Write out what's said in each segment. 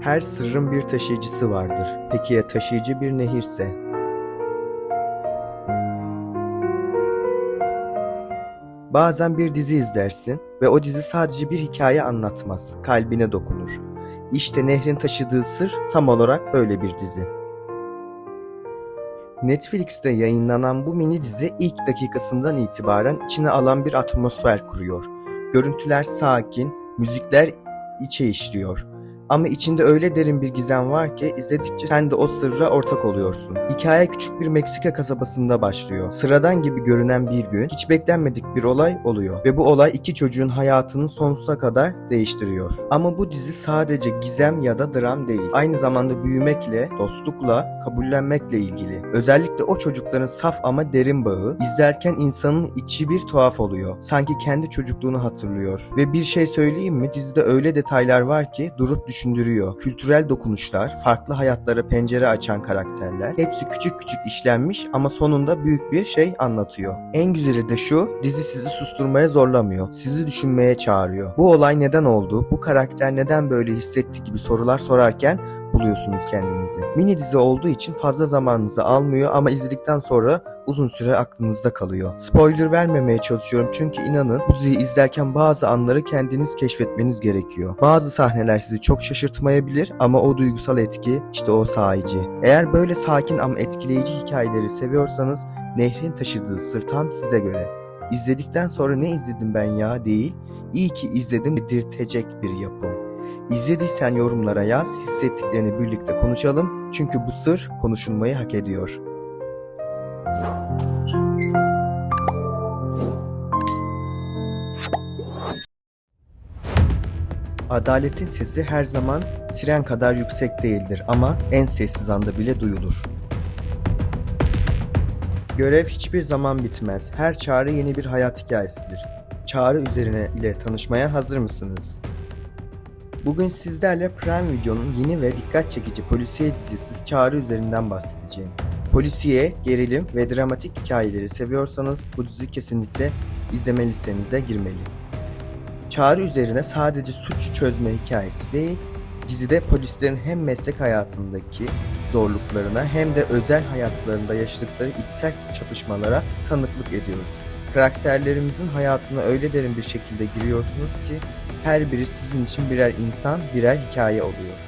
Her sırrın bir taşıyıcısı vardır. Peki ya taşıyıcı bir nehirse? Bazen bir dizi izlersin ve o dizi sadece bir hikaye anlatmaz, kalbine dokunur. İşte Nehrin taşıdığı sır tam olarak böyle bir dizi. Netflix'te yayınlanan bu mini dizi ilk dakikasından itibaren içine alan bir atmosfer kuruyor. Görüntüler sakin, müzikler içe işliyor. Ama içinde öyle derin bir gizem var ki izledikçe sen de o sırra ortak oluyorsun. Hikaye küçük bir Meksika kasabasında başlıyor. Sıradan gibi görünen bir gün hiç beklenmedik bir olay oluyor ve bu olay iki çocuğun hayatını sonsuza kadar değiştiriyor. Ama bu dizi sadece gizem ya da dram değil. Aynı zamanda büyümekle, dostlukla, kabullenmekle ilgili. Özellikle o çocukların saf ama derin bağı izlerken insanın içi bir tuhaf oluyor. Sanki kendi çocukluğunu hatırlıyor. Ve bir şey söyleyeyim mi? Dizide öyle detaylar var ki durup düşündürüyor. Kültürel dokunuşlar, farklı hayatlara pencere açan karakterler, hepsi küçük küçük işlenmiş ama sonunda büyük bir şey anlatıyor. En güzeli de şu, dizi sizi susturmaya zorlamıyor. Sizi düşünmeye çağırıyor. Bu olay neden oldu? Bu karakter neden böyle hissetti gibi sorular sorarken buluyorsunuz kendinizi. Mini dizi olduğu için fazla zamanınızı almıyor ama izledikten sonra uzun süre aklınızda kalıyor. Spoiler vermemeye çalışıyorum çünkü inanın bu diziyi izlerken bazı anları kendiniz keşfetmeniz gerekiyor. Bazı sahneler sizi çok şaşırtmayabilir ama o duygusal etki işte o sahici. Eğer böyle sakin ama etkileyici hikayeleri seviyorsanız Nehrin taşıdığı sır tam size göre. İzledikten sonra ne izledim ben ya değil, iyi ki izledim dedirtecek bir yapım. İzlediysen yorumlara yaz, hissettiklerini birlikte konuşalım çünkü bu sır konuşulmayı hak ediyor. Adaletin sesi her zaman siren kadar yüksek değildir ama en sessiz anda bile duyulur. Görev hiçbir zaman bitmez. Her çağrı yeni bir hayat hikayesidir. Çağrı üzerine ile tanışmaya hazır mısınız? Bugün sizlerle Prime Video'nun yeni ve dikkat çekici polisiye dizisi Çağrı üzerinden bahsedeceğim. Polisiye, gerilim ve dramatik hikayeleri seviyorsanız bu dizi kesinlikle izleme listenize girmeli. Çağrı üzerine sadece suç çözme hikayesi değil, dizide polislerin hem meslek hayatındaki zorluklarına hem de özel hayatlarında yaşadıkları içsel çatışmalara tanıklık ediyoruz. Karakterlerimizin hayatına öyle derin bir şekilde giriyorsunuz ki her biri sizin için birer insan, birer hikaye oluyor.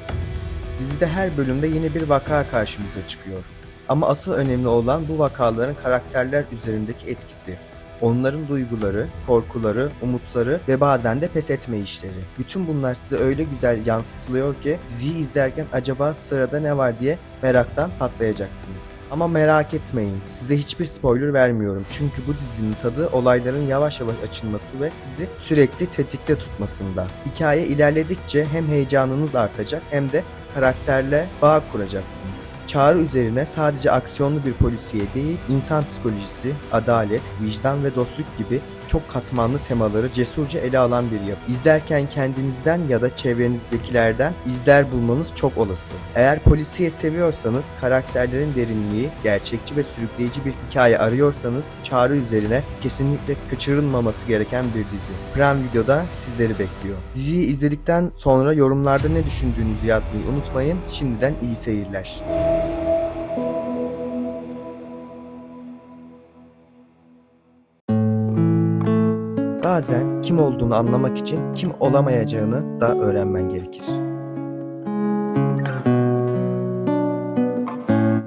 Dizide her bölümde yeni bir vaka karşımıza çıkıyor. Ama asıl önemli olan bu vakaların karakterler üzerindeki etkisi. Onların duyguları, korkuları, umutları ve bazen de pes etme işleri. Bütün bunlar size öyle güzel yansıtılıyor ki diziyi izlerken acaba sırada ne var diye meraktan patlayacaksınız. Ama merak etmeyin, size hiçbir spoiler vermiyorum çünkü bu dizinin tadı olayların yavaş yavaş açılması ve sizi sürekli tetikte tutmasında. Hikaye ilerledikçe hem heyecanınız artacak hem de karakterle bağ kuracaksınız. Çağrı üzerine sadece aksiyonlu bir polisiye değil, insan psikolojisi, adalet, vicdan ve dostluk gibi çok katmanlı temaları cesurca ele alan bir yapı. İzlerken kendinizden ya da çevrenizdekilerden izler bulmanız çok olası. Eğer polisiye seviyorsanız, karakterlerin derinliği, gerçekçi ve sürükleyici bir hikaye arıyorsanız Çağrı üzerine kesinlikle kaçırılmaması gereken bir dizi. Prime Video'da sizleri bekliyor. Diziyi izledikten sonra yorumlarda ne düşündüğünüzü yazmayı unutmayın. Şimdiden iyi seyirler. Bazen kim olduğunu anlamak için kim olamayacağını da öğrenmen gerekir.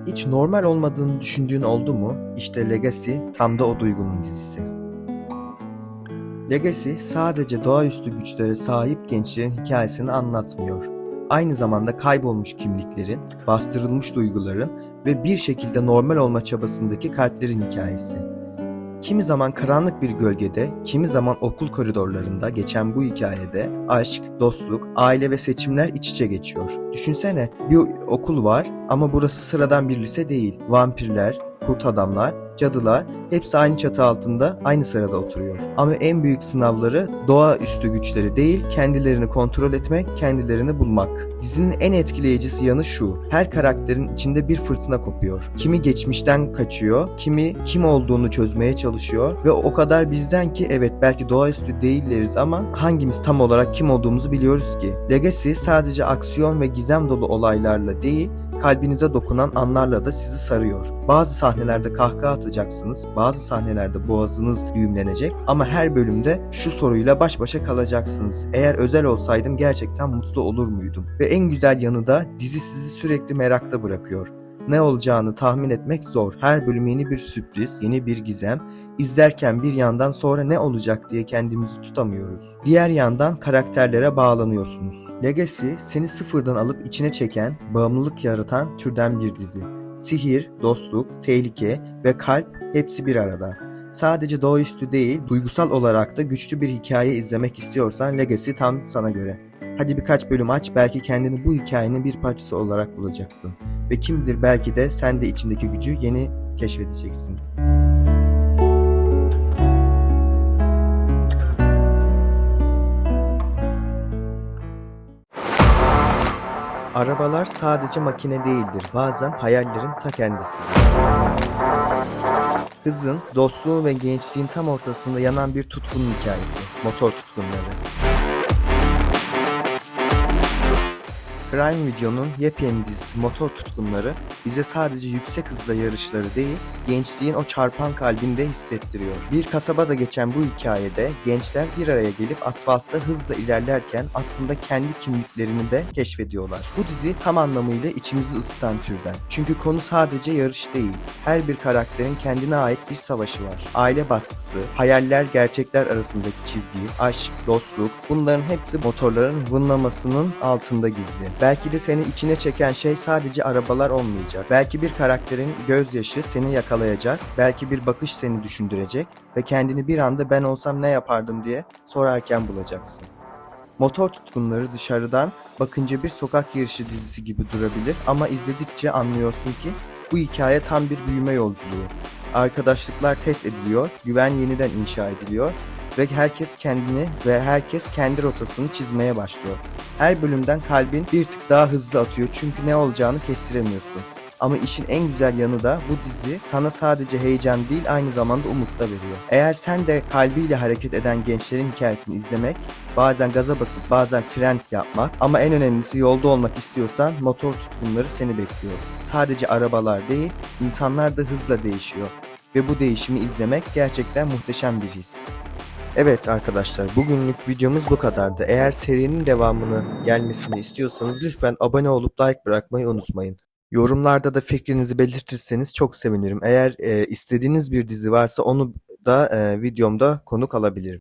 Hiç normal olmadığını düşündüğün oldu mu? İşte Legacy tam da o duygunun dizisi. Legacy sadece doğaüstü güçlere sahip gençlerin hikayesini anlatmıyor. Aynı zamanda kaybolmuş kimliklerin, bastırılmış duyguların ve bir şekilde normal olma çabasındaki kalplerin hikayesi. Kimi zaman karanlık bir gölgede, kimi zaman okul koridorlarında geçen bu hikayede aşk, dostluk, aile ve seçimler iç içe geçiyor. Düşünsene, bir okul var ama burası sıradan bir lise değil. Vampirler, kurt adamlar, cadılar hepsi aynı çatı altında aynı sırada oturuyor. Ama en büyük sınavları doğaüstü güçleri değil, kendilerini kontrol etmek, kendilerini bulmak. Dizinin en etkileyicisi yanı şu: her karakterin içinde bir fırtına kopuyor. Kimi geçmişten kaçıyor, kimi kim olduğunu çözmeye çalışıyor ve o kadar bizden ki evet belki doğaüstü değilleriz ama hangimiz tam olarak kim olduğumuzu biliyoruz ki. Legacy sadece aksiyon ve gizem dolu olaylarla değil, kalbinize dokunan anlarla da sizi sarıyor. Bazı sahnelerde kahkaha atacaksınız, bazı sahnelerde boğazınız düğümlenecek ama her bölümde şu soruyla baş başa kalacaksınız: eğer özel olsaydım gerçekten mutlu olur muydum? Ve en güzel yanı da dizi sizi sürekli merakta bırakıyor. Ne olacağını tahmin etmek zor. Her bölüm yeni bir sürpriz, yeni bir gizem. İzlerken bir yandan sonra ne olacak diye kendimizi tutamıyoruz. Diğer yandan karakterlere bağlanıyorsunuz. Legacy seni sıfırdan alıp içine çeken, bağımlılık yaratan türden bir dizi. Sihir, dostluk, tehlike ve kalp hepsi bir arada. Sadece doğaüstü değil, duygusal olarak da güçlü bir hikaye izlemek istiyorsan Legacy tam sana göre. Hadi birkaç bölüm aç, belki kendini bu hikayenin bir parçası olarak bulacaksın. Ve kim bilir belki de sen de içindeki gücü yeni keşfedeceksin. Arabalar sadece makine değildir, bazen hayallerin ta kendisidir. Hızın, dostluğun ve gençliğin tam ortasında yanan bir tutkunun hikayesi, motor tutkunları. Prime Video'nun yepyeni dizisi Motor Tutkunları bize sadece yüksek hızla yarışları değil, gençliğin o çarpan kalbini de hissettiriyor. Bir kasabada geçen bu hikayede gençler bir araya gelip asfaltta hızla ilerlerken aslında kendi kimliklerini de keşfediyorlar. Bu dizi tam anlamıyla içimizi ısıtan türden. Çünkü konu sadece yarış değil. Her bir karakterin kendine ait bir savaşı var. Aile baskısı, hayaller gerçekler arasındaki çizgi, aşk, dostluk, bunların hepsi motorların vınlamasının altında gizli. Belki de seni içine çeken şey sadece arabalar olmayacak. Belki bir karakterin gözyaşı seni yakalayacak, belki bir bakış seni düşündürecek ve kendini bir anda ben olsam ne yapardım diye sorarken bulacaksın. Motor tutkunları dışarıdan bakınca bir sokak yarışı dizisi gibi durabilir ama izledikçe anlıyorsun ki bu hikaye tam bir büyüme yolculuğu. Arkadaşlıklar test ediliyor, güven yeniden inşa ediliyor ve herkes kendini ve herkes kendi rotasını çizmeye başlıyor. Her bölümden kalbin bir tık daha hızlı atıyor çünkü ne olacağını kestiremiyorsun. Ama işin en güzel yanı da bu dizi sana sadece heyecan değil, aynı zamanda umut da veriyor. Eğer sen de kalbiyle hareket eden gençlerin hikayesini izlemek, bazen gaza basıp bazen fren yapmak ama en önemlisi yolda olmak istiyorsan motor tutkunları seni bekliyor. Sadece arabalar değil, insanlar da hızla değişiyor ve bu değişimi izlemek gerçekten muhteşem bir his. Evet arkadaşlar, bugünlük videomuz bu kadardı. Eğer serinin devamını gelmesini istiyorsanız lütfen abone olup like bırakmayı unutmayın. Yorumlarda da fikrinizi belirtirseniz çok sevinirim. Eğer istediğiniz bir dizi varsa onu da videomda konuk alabilirim.